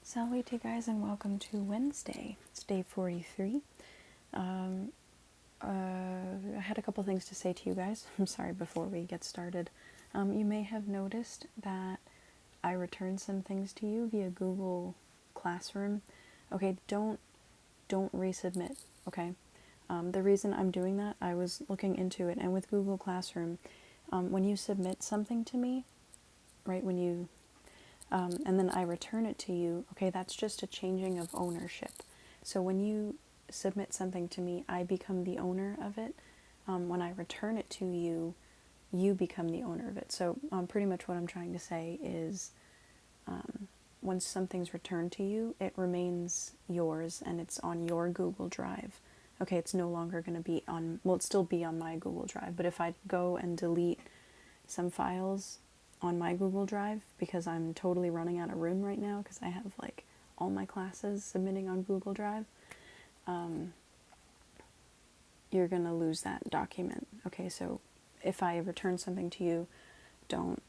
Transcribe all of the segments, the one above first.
Salve guys, and welcome to Wednesday. It's day 43. I had a couple things to say to you guys. I'm sorry before we get started. You may have noticed that I returned some things to you via Google Classroom. Okay, don't resubmit, okay? The reason I'm doing that, I was looking into it, and with Google Classroom, when you submit something to me, right, and then I return it to you, okay, that's just a changing of ownership. So when you submit something to me, I become the owner of it. When I return it to you, you become the owner of it. So pretty much what I'm trying to say is once something's returned to you, it remains yours and it's on your Google Drive. Okay, it's no longer going to be on, well, it'll still be on my Google Drive, but if I go and delete some files on my Google Drive, because I'm totally running out of room right now because I have like all my classes submitting on Google Drive, you're gonna lose that document. Okay, so if I return something to you, don't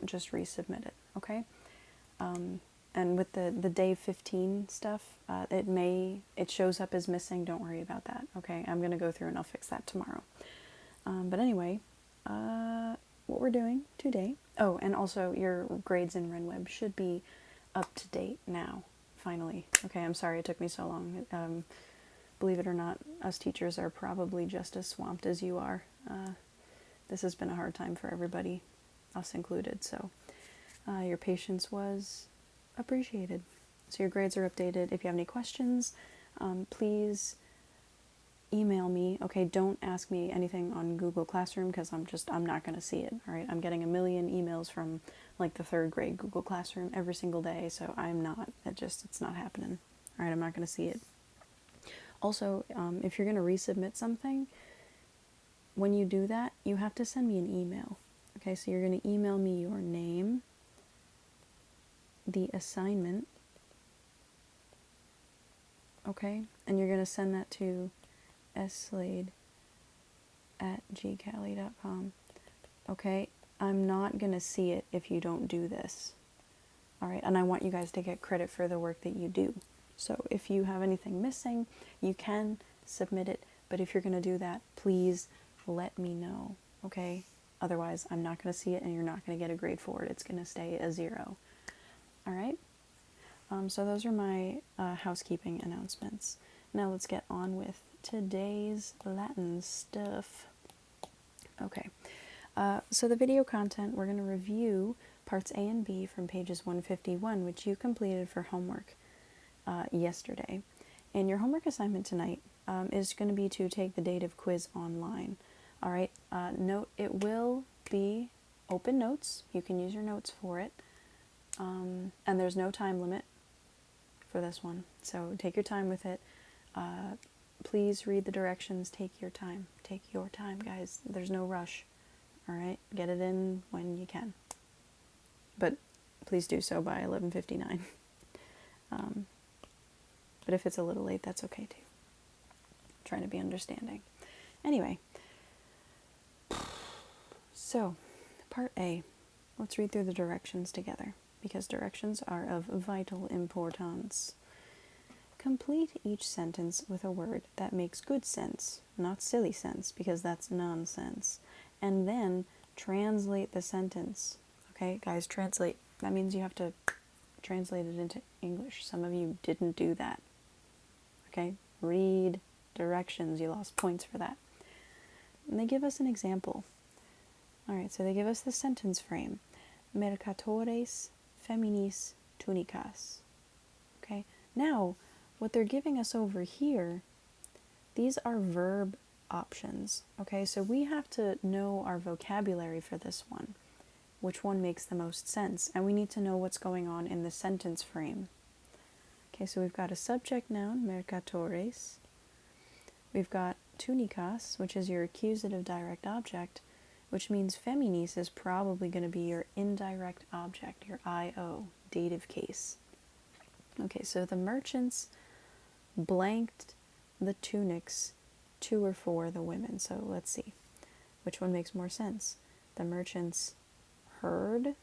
just resubmit it. Okay, and with the day 15 stuff, it shows up as missing. Don't worry about that. Okay, I'm gonna go through and I'll fix that tomorrow. But anyway, what we're doing today. Oh, and also your grades in RenWeb should be up to date now, finally. Okay, I'm sorry it took me so long. Believe it or not, us teachers are probably just as swamped as you are. This has been a hard time for everybody, us included, so your patience was appreciated. So your grades are updated. If you have any questions, please email me. Okay, don't ask me anything on Google Classroom because I'm not going to see it. All right, I'm getting a million emails from like the 3rd grade Google Classroom every single day, so it's not happening. All right, I'm not going to see it. Also, if you're going to resubmit something, when you do that, you have to send me an email. Okay, so you're going to email me your name, the assignment, okay, and you're going to send that to sslade@gcali.com. Okay, I'm not going to see it if you don't do this. All right, and I want you guys to get credit for the work that you do. So if you have anything missing, you can submit it, but if you're going to do that, please let me know, okay? Otherwise, I'm not going to see it and you're not going to get a grade for it. It's going to stay a 0. All right? So those are my housekeeping announcements. Now let's get on with today's Latin stuff. Okay, so the video content, we're going to review parts A and B from pages 151, which you completed for homework yesterday. And your homework assignment tonight is going to be to take the dative quiz online. All right, note it will be open notes. You can use your notes for it. And there's no time limit for this one, so take your time with it. Please read the directions. Take your time, guys. There's no rush. All right, get it in when you can, but please do so by 11:59. But if it's a little late, that's okay too. I'm trying to be understanding. Anyway, so part A, let's read through the directions together, because directions are of vital importance. Complete each sentence with a word that makes good sense, not silly sense, because that's nonsense. And then translate the sentence. Okay, guys, translate. That means you have to translate it into English. Some of you didn't do that. Okay, read directions. You lost points for that. And they give us an example. All right, so they give us the sentence frame. Mercatores feminis tunicas. Okay, now what they're giving us over here, these are verb options. Okay, so we have to know our vocabulary for this one. Which one makes the most sense? And we need to know what's going on in the sentence frame. Okay, so we've got a subject noun, mercatores. We've got tunicas, which is your accusative direct object, which means feminis is probably going to be your indirect object, your IO, dative case. Okay, so the merchants blanked the tunics to or for the women. So let's see. Which one makes more sense? The merchants heard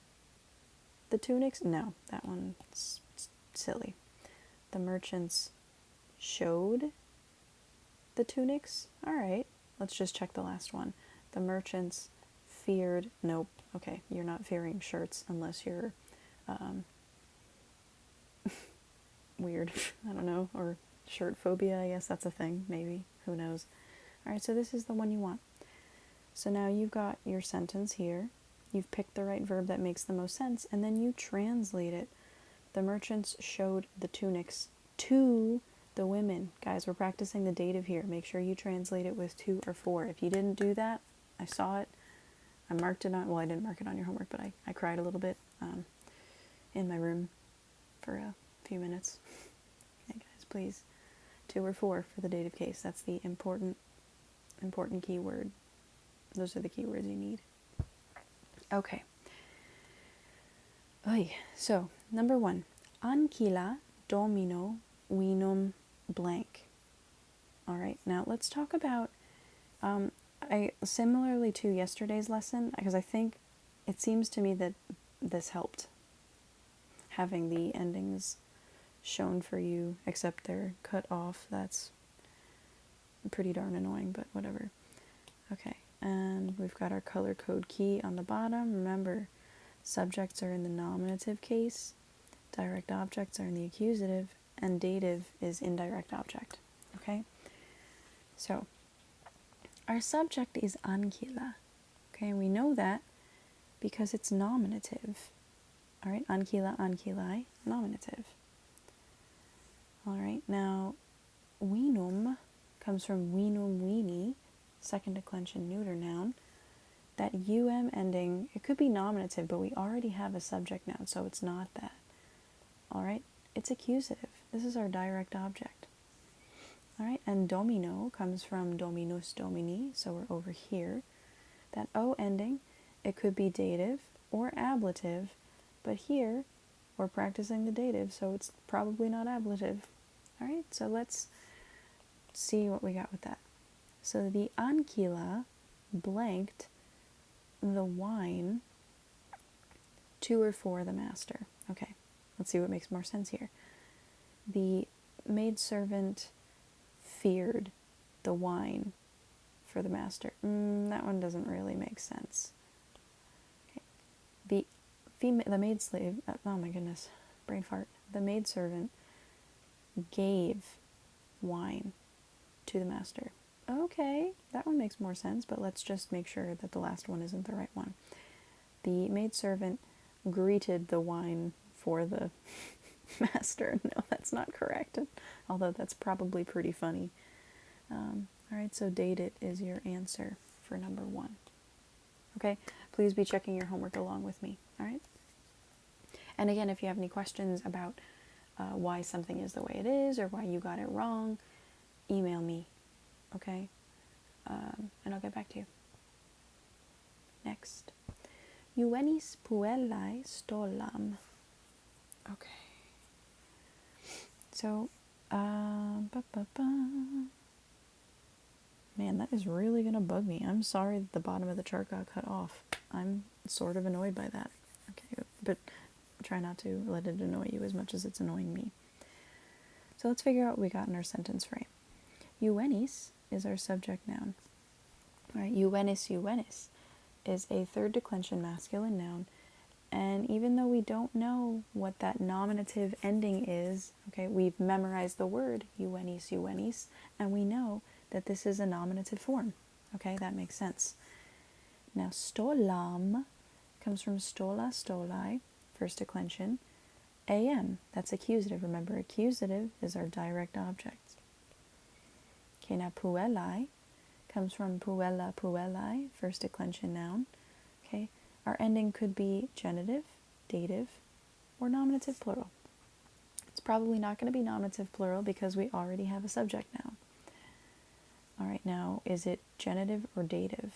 the tunics? No, that one's silly. The merchants showed the tunics. All right, let's just check the last one. The merchants feared. Nope. Okay, you're not fearing shirts unless you're weird. I don't know. Or shirt phobia. I guess that's a thing. Maybe. Who knows? All right, so this is the one you want. So now you've got your sentence here. You've picked the right verb that makes the most sense, and then you translate it. The merchants showed the tunics to the women. Guys, we're practicing the dative here. Make sure you translate it with to or for. If you didn't do that, I saw it. I marked it on, well, I didn't mark it on your homework, but I cried a little bit in my room for a few minutes. Okay, guys, please. To or for the dative case. That's the important key word. Those are the keywords you need. Okay. Oy. So, number 1. Ancilla domino vinum blank. All right, now let's talk about, similarly to yesterday's lesson, because I think it seems to me that this helped, having the endings shown for you, except they're cut off. That's pretty darn annoying, but whatever. Okay, and we've got our color code key on the bottom. Remember, subjects are in the nominative case, direct objects are in the accusative, and dative is indirect object. Okay? So, our subject is ancilla. Okay, and we know that because it's nominative. Alright, ancilla, ancillae, nominative. Alright, now, vinum comes from vinum, vini, second declension neuter noun. That ending, it could be nominative, but we already have a subject noun, so it's not that. Alright, it's accusative. This is our direct object. Alright, and domino comes from dominus domini, so we're over here. That O ending, it could be dative or ablative, but here we're practicing the dative, so it's probably not ablative. Alright, so let's see what we got with that. So the ancilla blanked the wine to or for the master. Okay, let's see what makes more sense here. The maidservant feared the wine for the master. That one doesn't really make sense. Okay. The maid slave, oh my goodness, brain fart. The maidservant gave wine to the master. Okay, that one makes more sense, but let's just make sure that the last one isn't the right one. The maidservant greeted the wine for the master. No, that's not correct, although that's probably pretty funny. Alright, so dated is your answer for number 1. Okay, please be checking your homework along with me, alright? And again, if you have any questions about why something is the way it is or why you got it wrong, email me, okay? And I'll get back to you. Next. Juvenis puellae stolam. Okay. So, man, that is really going to bug me. I'm sorry that the bottom of the chart got cut off. I'm sort of annoyed by that. Okay, but try not to let it annoy you as much as it's annoying me. So let's figure out what we got in our sentence frame. Juvenis is our subject noun. All right, juvenis is a third declension masculine noun, and even though we don't know what that nominative ending is, okay, we've memorized the word juvenis, and we know that this is a nominative form. Okay, that makes sense. Now, stolam comes from stola, stolai, first declension. Am, that's accusative. Remember, accusative is our direct object. Okay, now puellae comes from puella, puellae, first declension noun. Okay, our ending could be genitive, dative, or nominative plural. It's probably not going to be nominative plural because we already have a subject noun. All right, now, is it genitive or dative?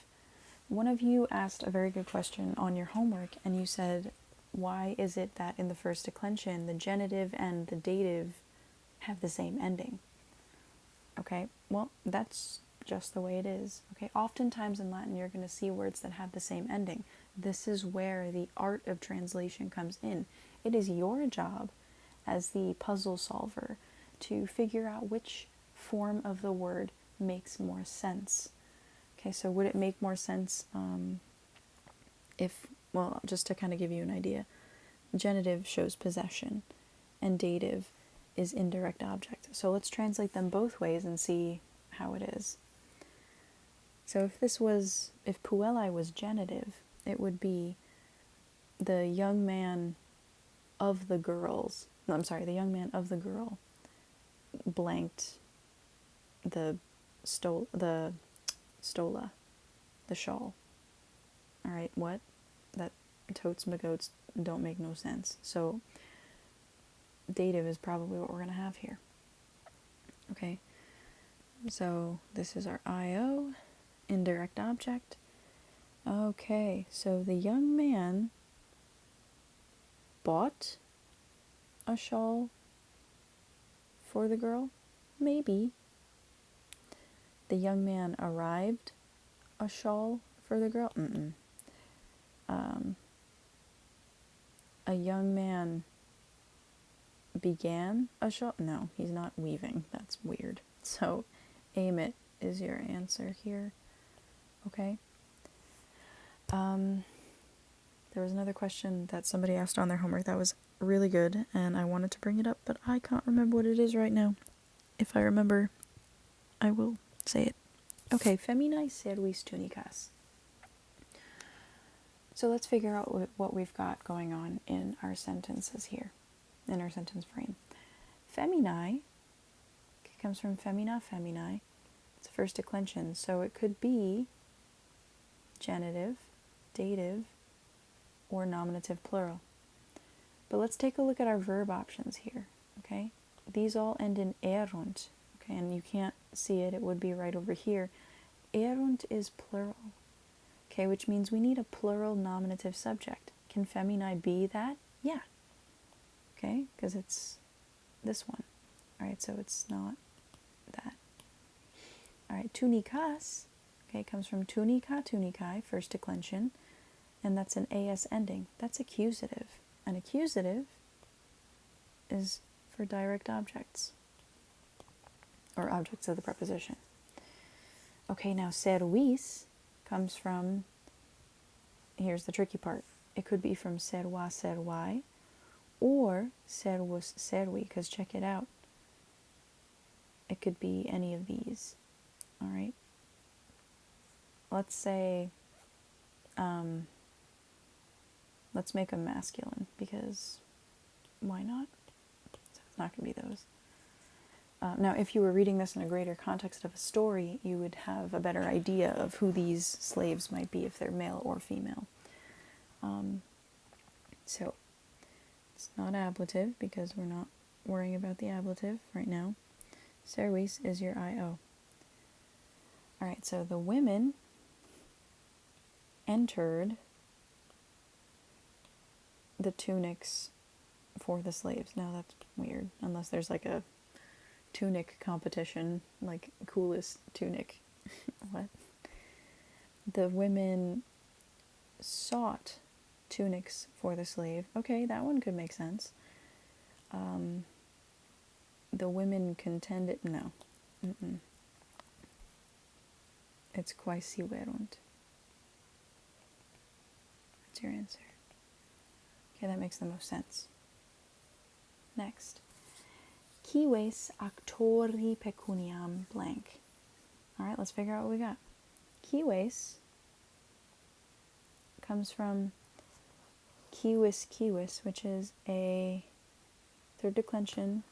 One of you asked a very good question on your homework, and you said, why is it that in the first declension, the genitive and the dative have the same ending? Okay, well, that's just the way it is. Okay, oftentimes in Latin, you're going to see words that have the same ending. This is where the art of translation comes in. It is your job as the puzzle solver to figure out which form of the word makes more sense. Okay, so would it make more sense if, well, just to kind of give you an idea, genitive shows possession and dative is indirect object. So let's translate them both ways and see how it is. So if puelai was genitive, it would be the young man of the girls, no, I'm sorry, the young man of the girl blanked the stola, the shawl. All right, what? That totes magotes don't make no sense. So dative is probably what we're going to have here. Okay, so this is our IO, indirect object. Okay, so the young man bought a shawl for the girl? Maybe. The young man arrived a shawl for the girl? Mm-mm. A young man began a shawl? No, he's not weaving. That's weird. So, amit is your answer here. Okay. There was another question that somebody asked on their homework that was really good, and I wanted to bring it up, but I can't remember what it is right now. If I remember, I will say it. Okay, feminae servis tunicas. So let's figure out what we've got going on in our sentences here, in our sentence frame. Feminae comes from femina, feminae. It's a first declension, so it could be genitive, dative, or nominative plural. But let's take a look at our verb options here, okay? These all end in erunt, okay? And you can't see it, it would be right over here. Erunt is plural, okay? Which means we need a plural nominative subject. Can feminae be that? Yeah, okay? Because it's this one. All right, so it's not that. All right, tunicas, okay, comes from tunica, tunicae, first declension, and that's an as ending. That's accusative. An accusative is for direct objects, or objects of the preposition. Okay, now servis comes from, here's the tricky part, it could be from serva, servai, or servus, servi, because check it out. It could be any of these, all right? Let's say, let's make them masculine, because why not? So it's not going to be those. Now, if you were reading this in a greater context of a story, you would have a better idea of who these slaves might be, if they're male or female. So, it's not ablative, because we're not worrying about the ablative right now. Servis is your IO. Alright, so the women entered the tunics for the slaves. Now that's weird, unless there's like a tunic competition, like coolest tunic. What? The women sought tunics for the slave. Okay, that one could make sense. The women contended. No. Mm-mm. It's quaesiverunt. That's your answer. Okay, that makes the most sense. Next. Cives actori pecuniam blank. Alright, let's figure out what we got. Cives comes from civis civis, which is a third declension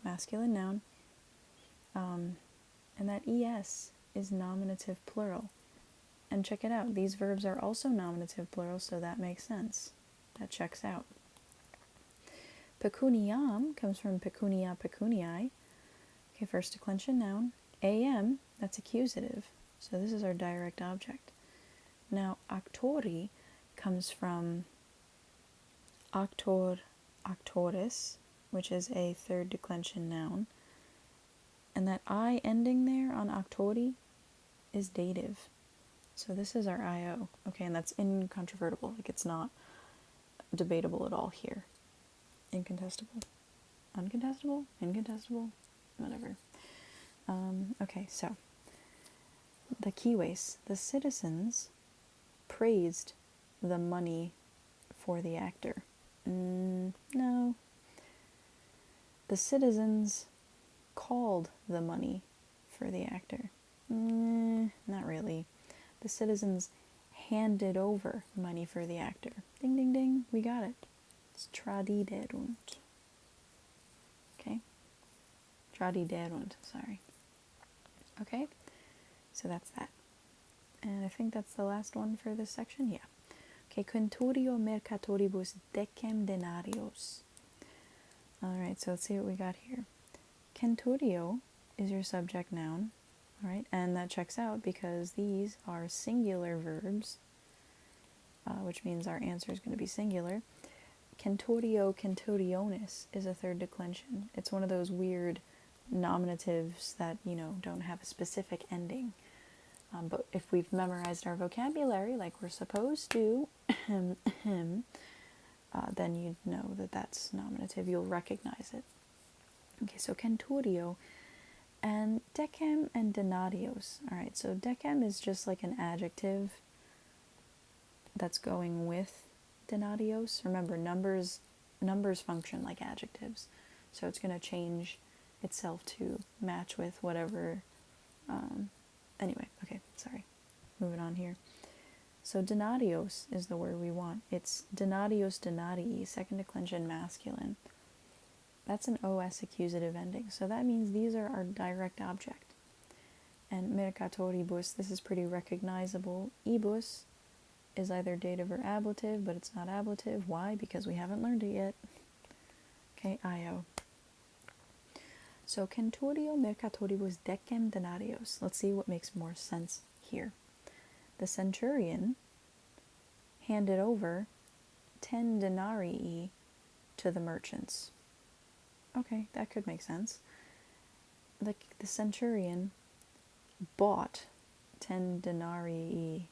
masculine noun. And that es is nominative plural. And check it out, these verbs are also nominative plural, so that makes sense. That checks out. Pecuniam comes from pecunia, pecuniae. Okay, first declension noun. Am, that's accusative. So this is our direct object. Now, actori comes from actor, actoris, which is a third declension noun. And that I ending there on actori is dative. So this is our IO. Okay, and that's incontrovertible. Like, it's not debatable at all here. Incontestable. uncontestable, incontestable, whatever. Okay, so the keyways. The citizens praised the money for the actor. No. The citizens called the money for the actor. Not really. The citizens handed over money for the actor. Ding, ding, ding. We got it. It's tradiderund. Okay? Tradiderund, sorry. Okay? So that's that. And I think that's the last one for this section. Yeah. Okay, Quinturio mercatoribus decem denarios. Alright, so let's see what we got here. Centurio is your subject noun, alright, and that checks out because these are singular verbs, which means our answer is going to be singular. Centurio centurionis is a third declension. It's one of those weird nominatives that, don't have a specific ending. But if we've memorized our vocabulary like we're supposed to, then you'd know that that's nominative. You'll recognize it. Okay, so centurio and decem and denarios. Alright, so decem is just like an adjective that's going with denarios. Remember, numbers function like adjectives. So it's going to change itself to match with whatever. Anyway, okay, sorry. Moving on here. So denarios is the word we want. It's denarios denarii, second declension masculine. That's an OS accusative ending. So that means these are our direct object. And mercatoribus, this is pretty recognizable. Ibus is either dative or ablative, but it's not ablative. Why? Because we haven't learned it yet. Okay, IO. So centurio mercatoribus decem denarios. Let's see what makes more sense here. The centurion handed over 10 denarii to the merchants. Okay, that could make sense. The centurion bought 10 denarii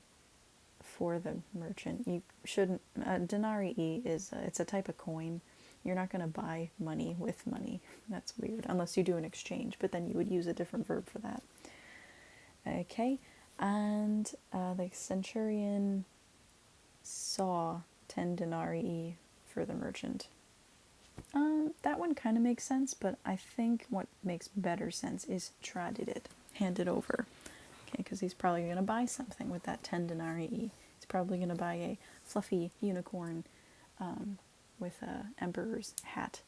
for the merchant. You shouldn't. Denarii is it's a type of coin. You're not going to buy money with money. That's weird, unless you do an exchange. But then you would use a different verb for that. Okay, and the centurion saw 10 denarii for the merchant. That one kind of makes sense, but I think what makes better sense is tradited, handed over. Okay, because he's probably going to buy something with that 10 denarii. He's probably going to buy a fluffy unicorn with a emperor's hat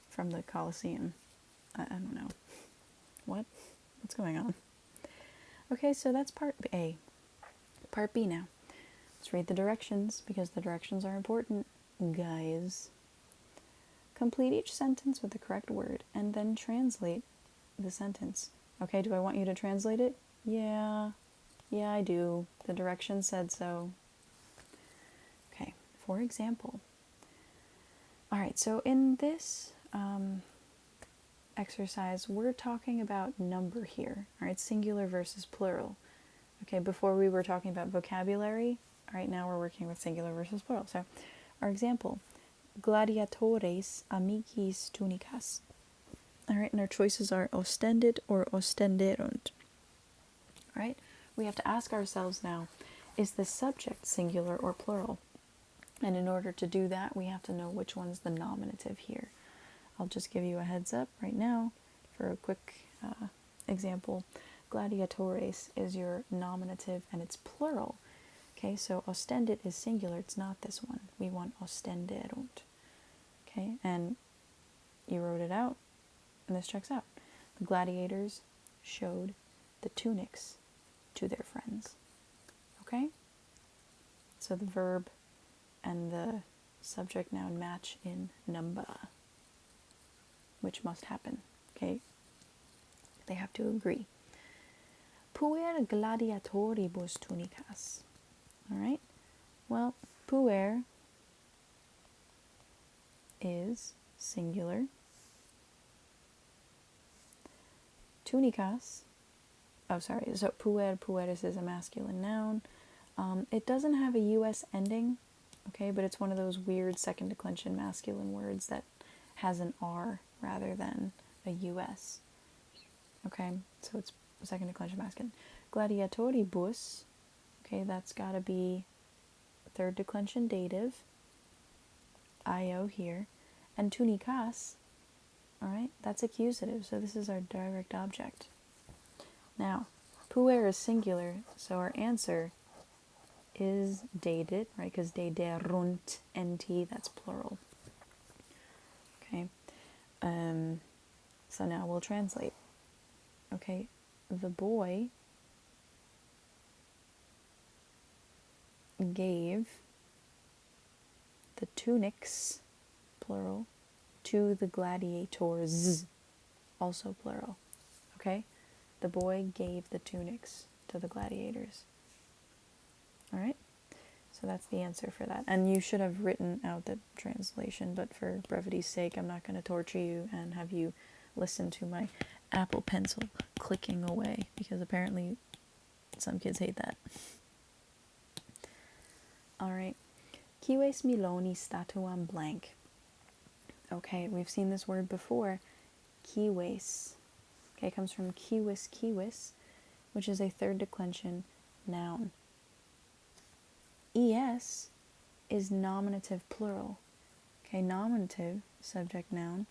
from the Colosseum. I don't know. What's going on? Okay, so that's part A. Part B now. Let's read the directions, because the directions are important, guys. Complete each sentence with the correct word, and then translate the sentence. Okay, do I want you to translate it? Yeah, I do. The directions said so. Okay, for example. Alright, so in this exercise, we're talking about number here. Alright, singular versus plural. Okay, before we were talking about vocabulary. Alright, now we're working with singular versus plural. So, our example. Gladiatores amicis tunicas. Alright, and our choices are ostended or ostenderunt. Alright, we have to ask ourselves now, is the subject singular or plural? And in order to do that, we have to know which one's the nominative here. I'll just give you a heads up right now for a quick example. Gladiatores is your nominative and it's plural. Okay, so ostended is singular, it's not this one. We want ostenderunt. Okay, and you wrote it out, and this checks out. The gladiators showed the tunics to their friends. Okay? So the verb and the subject noun match in number, which must happen. Okay? They have to agree. Puer gladiatoribus tunicas. Alright? Well, puer is singular. Tunicas, so pueris is a masculine noun. It doesn't have a US ending, okay, but it's one of those weird second declension masculine words that has an R rather than a US. Okay, so it's second declension masculine. Gladiatoribus, okay, that's got to be third declension dative, IO here. And tunicas, all right, that's accusative, so this is our direct object. Now, puer is singular, so our answer is dated, right, because dederunt, nt, that's plural. Okay, so now we'll translate. Okay, the boy gave the tunics, plural, to the gladiators, also plural. Okay, the boy gave the tunics to the gladiators. All right, so that's the answer for that. And you should have written out the translation, but for brevity's sake, I'm not going to torture you and have you listen to my Apple Pencil clicking away, because apparently some kids hate that. All right. Cives Miloni statuam blank. Okay, we've seen this word before. Cives. Okay, it comes from civis, which is a third declension noun. Es is nominative plural. Okay, nominative, subject noun,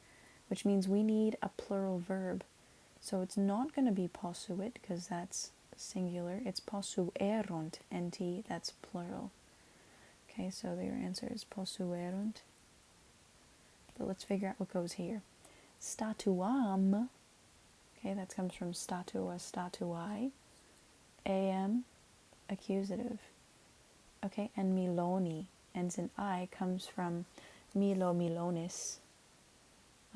which means we need a plural verb. So it's not going to be possuit, because that's singular. It's possuerunt, nt, that's plural. Okay, so your answer is possuerunt. But let's figure out what goes here. Statuam, okay, that comes from statua, statuae. Am, accusative. Okay, and miloni, ends in I, comes from milo milonis.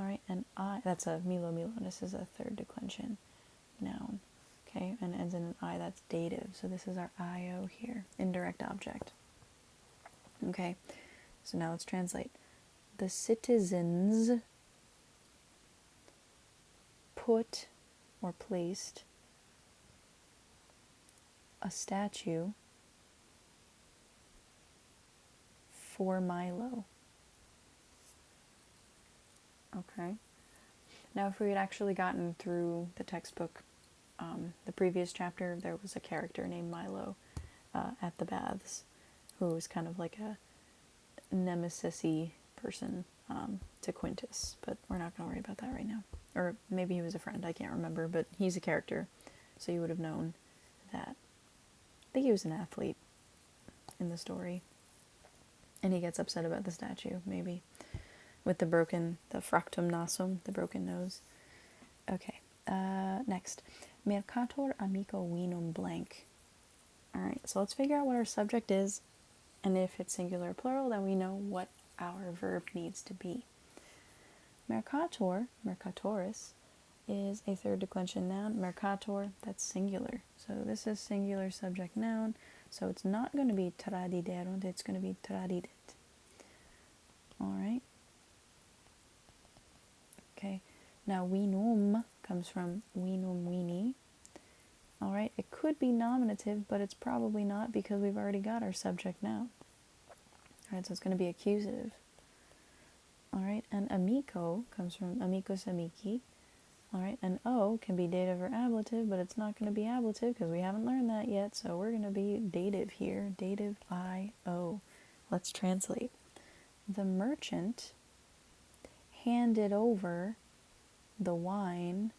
All right, and I, that's a milo milonis is a third declension noun. Okay, and ends in an I, that's dative. So this is our IO here, indirect object. Okay, so now let's translate. The citizens put or placed a statue for Milo. Okay. Now, if we had actually gotten through the textbook, the previous chapter, there was a character named Milo at the baths, who was kind of like a nemesis-y person to Quintus, but we're not going to worry about that right now. Or maybe he was a friend, I can't remember, but he's a character, so you would have known that. I think he was an athlete in the story, and he gets upset about the statue, maybe, with the fractum nasum, the broken nose. Okay, next. Mercator amico vinum blank. Alright, so let's figure out what our subject is, and if it's singular or plural, then we know what our verb needs to be. Mercator, mercatoris, is a third declension noun. Mercator, that's singular. So this is singular subject noun, so it's not going to be tradiderunt, it's going to be tradidet. Alright. Okay, now vinum comes from vinum vini. Alright, it could be nominative, but it's probably not, because we've already got our subject noun. Alright, so it's going to be accusative. Alright, and amico comes from amicus amici. Alright, and O can be dative or ablative, but it's not going to be ablative because we haven't learned that yet, so we're going to be dative here. Dative I-O. Let's translate. The merchant handed over the wine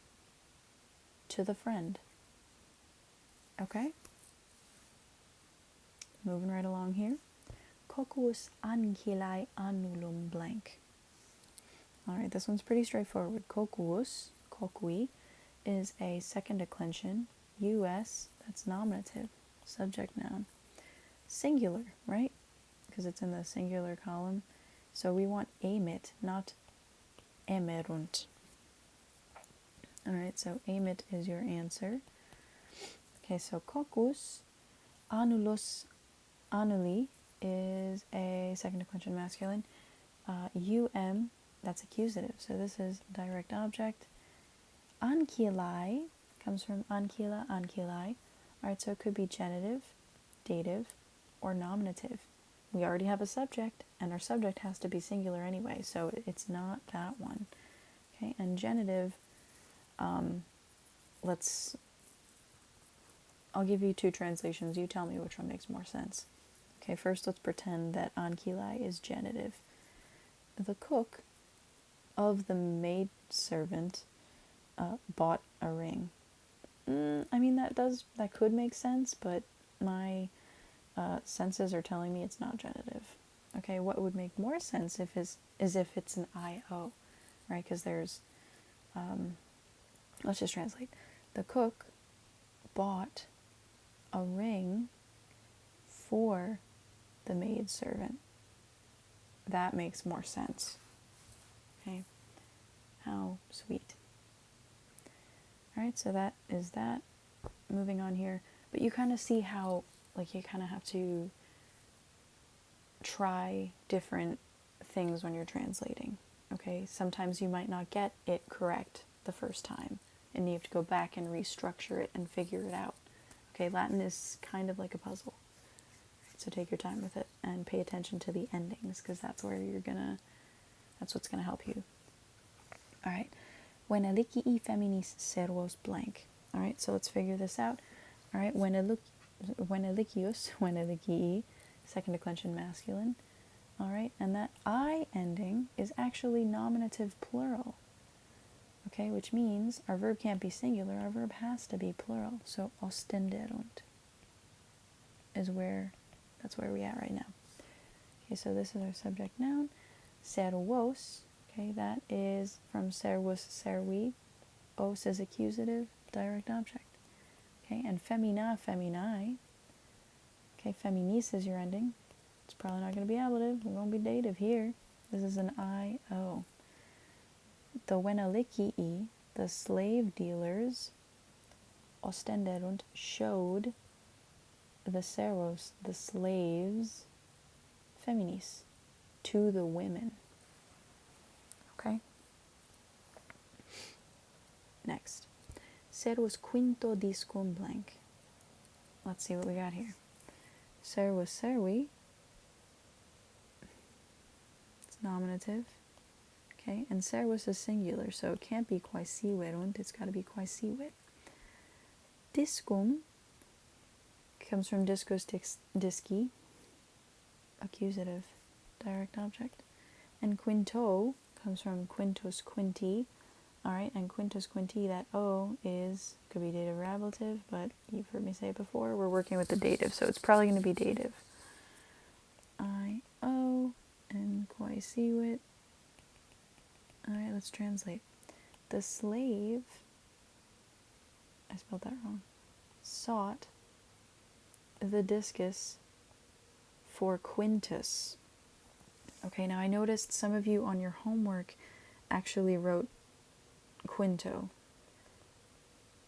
to the friend. Okay? Moving right along here. Coquus ancillae annulum blank. Alright, this one's pretty straightforward. Coquus, coqui, is a second declension. US, that's nominative, subject noun. Singular, right? Because it's in the singular column. So we want amit, not emerunt. Alright, so amit is your answer. Okay, so coquus, annulus, annuli is a second declension masculine. That's accusative, so this is direct object. Ancillae comes from ancilla, ancillae. Alright, so it could be genitive, dative, or nominative. we already have a subject, and our subject has to be singular anyway, so it's not that one. Okay, and genitive, I'll give you two translations. You tell me which one makes more sense. Okay, first let's pretend that ankilai is genitive. The cook of the maidservant bought a ring. I mean, that could make sense, but my senses are telling me it's not genitive. Okay, what would make more sense is if it's an IO, right? Because there's, let's just translate. The cook bought a ring for the maidservant. That makes more sense. Okay, how sweet. All right, so that is that. Moving on here, but you kind of see how, like, you kind of have to try different things when you're translating. Okay, sometimes you might not get it correct the first time, and you have to go back and restructure it and figure it out. Okay, Latin is kind of like a puzzle, so take your time with it and pay attention to the endings, because that's what's gonna help you. All right, Venelicii feminis servos blank. All right, so let's figure this out. All right, Venelicius, Venelicii, second declension masculine. All right, and that I ending is actually nominative plural. Okay, which means our verb can't be singular, our verb has to be plural. So ostenderunt that's where we at right now. Okay, so this is our subject noun. Servos, okay, that is from servus, servi. Os is accusative, direct object. Okay, and femina, feminae. Okay, feminis is your ending. It's probably not going to be ablative. We're going to be dative here. This is an I-O. The Venelicii, the slave dealers, ostenderunt, showed the servos, the slaves, feminis, to the women. Okay? Next. Servus quinto discum blank. Let's see what we got here. Servus servi. It's nominative. Okay, and servus is singular, so it can't be quaesiverunt, it's got to be quaesivit. Discum comes from discus disci, accusative, direct object. And quinto comes from quintus quinti. Alright, and quintus quinti, that O could be dative or ablative, but you've heard me say it before, we're working with the dative, so it's probably going to be dative. I-O and quaesivit. Alright, let's translate. The slave, I spelled that wrong, sought the discus for Quintus. Okay, now I noticed some of you on your homework actually wrote Quinto.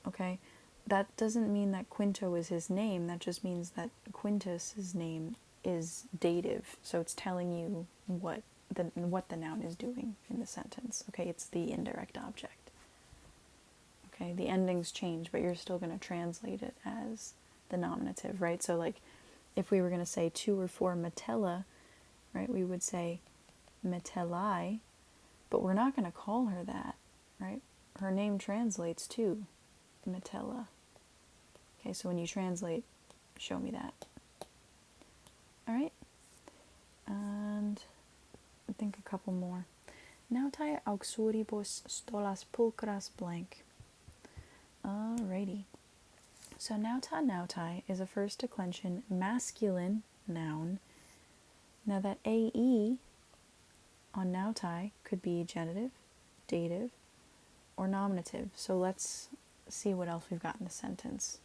Okay, that doesn't mean that Quinto is his name, that just means that Quintus's name is dative, so it's telling you what the noun is doing in the sentence. Okay, it's the indirect object. Okay, the endings change, but you're still going to translate it as the nominative, right? So like if we were going to say 2 or 4 Metella, right, we would say Metellai, but we're not going to call her that, right? Her name translates to Metella. Okay, so when you translate, show me that. All right, and I think a couple more. Nautae auxuribus stolas pulchras blank. Alrighty. So nautae is a first declension masculine noun. Now that AE on nautae could be genitive, dative, or nominative. So let's see what else we've got in the sentence.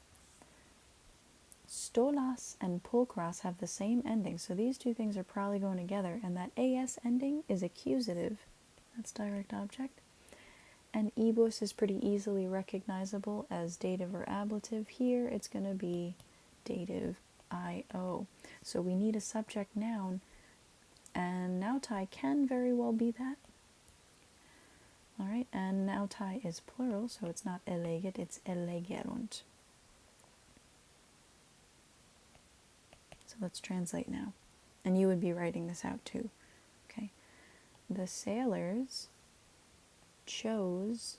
Stolas and pulchras have the same ending, so these two things are probably going together, and that AS ending is accusative. That's direct object. And ibus is pretty easily recognizable as dative or ablative. Here it's going to be dative IO. So we need a subject noun, and nautae can very well be that. Alright, and nautae is plural, so it's not elegit, it's elegerunt. So let's translate now. And you would be writing this out too. Okay. The sailors chose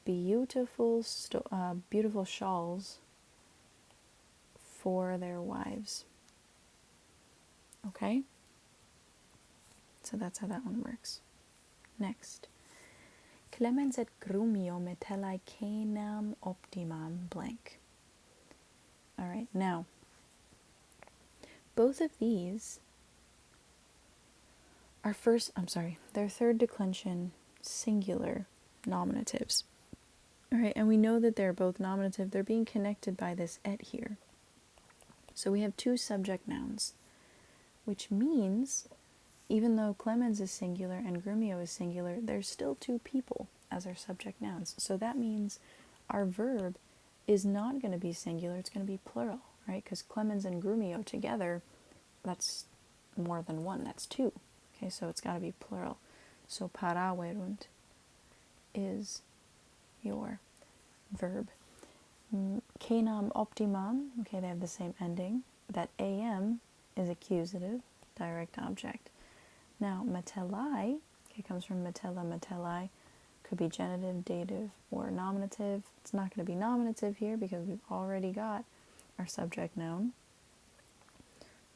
beautiful shawls for their wives. Okay? So that's how that one works. Next. Clemens et grumio metellae caenam optimam blank. All right, now, both of these are they're third declension singular nominatives. All right, and we know that they're both nominative. They're being connected by this et here. So we have two subject nouns, which means even though Clemens is singular and grumio is singular, there's still two people as our subject nouns. So that means our verb is not going to be singular, it's going to be plural, right? Because Clemens and grumio together, that's more than one, that's two. Okay, so it's got to be plural. So paraverunt is your verb. Caenam optimam, okay, they have the same ending. That am is accusative, direct object. Now, metellae, okay, comes from metella, metellae, could be genitive, dative, or nominative. It's not going to be nominative here because we've already got our subject noun.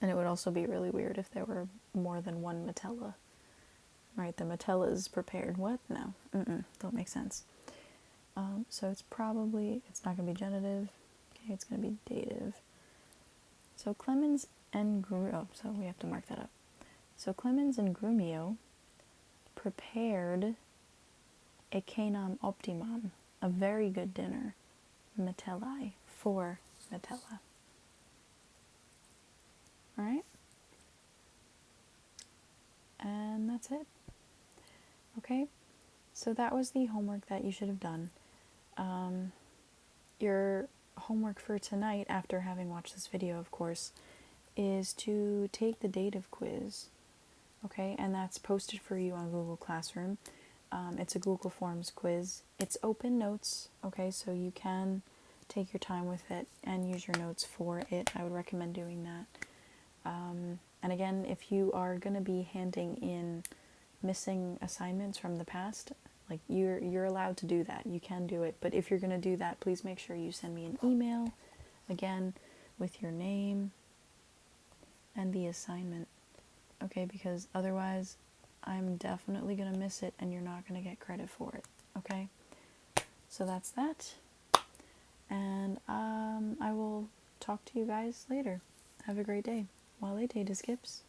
And it would also be really weird if there were more than one metella. Right, the metella is prepared. What? No. Don't make sense. So it's not going to be genitive. Okay, it's going to be dative. So Clemens and Grumio, so we have to mark that up. So Clemens and Grumio prepared a caenam optimam, a very good dinner, metellae, for Metella. Alright? And that's it. Okay? So that was the homework that you should have done. Your homework for tonight, after having watched this video, of course, is to take the dative quiz. Okay? And that's posted for you on Google Classroom. It's a Google Forms quiz. It's open notes, okay? So you can take your time with it and use your notes for it. I would recommend doing that. And again, if you are going to be handing in missing assignments from the past, like you're allowed to do that. You can do it. But if you're going to do that, please make sure you send me an email, again, with your name and the assignment. Okay, because otherwise I'm definitely going to miss it and you're not going to get credit for it. Okay? So that's that. And I will talk to you guys later. Have a great day. Wale Skips.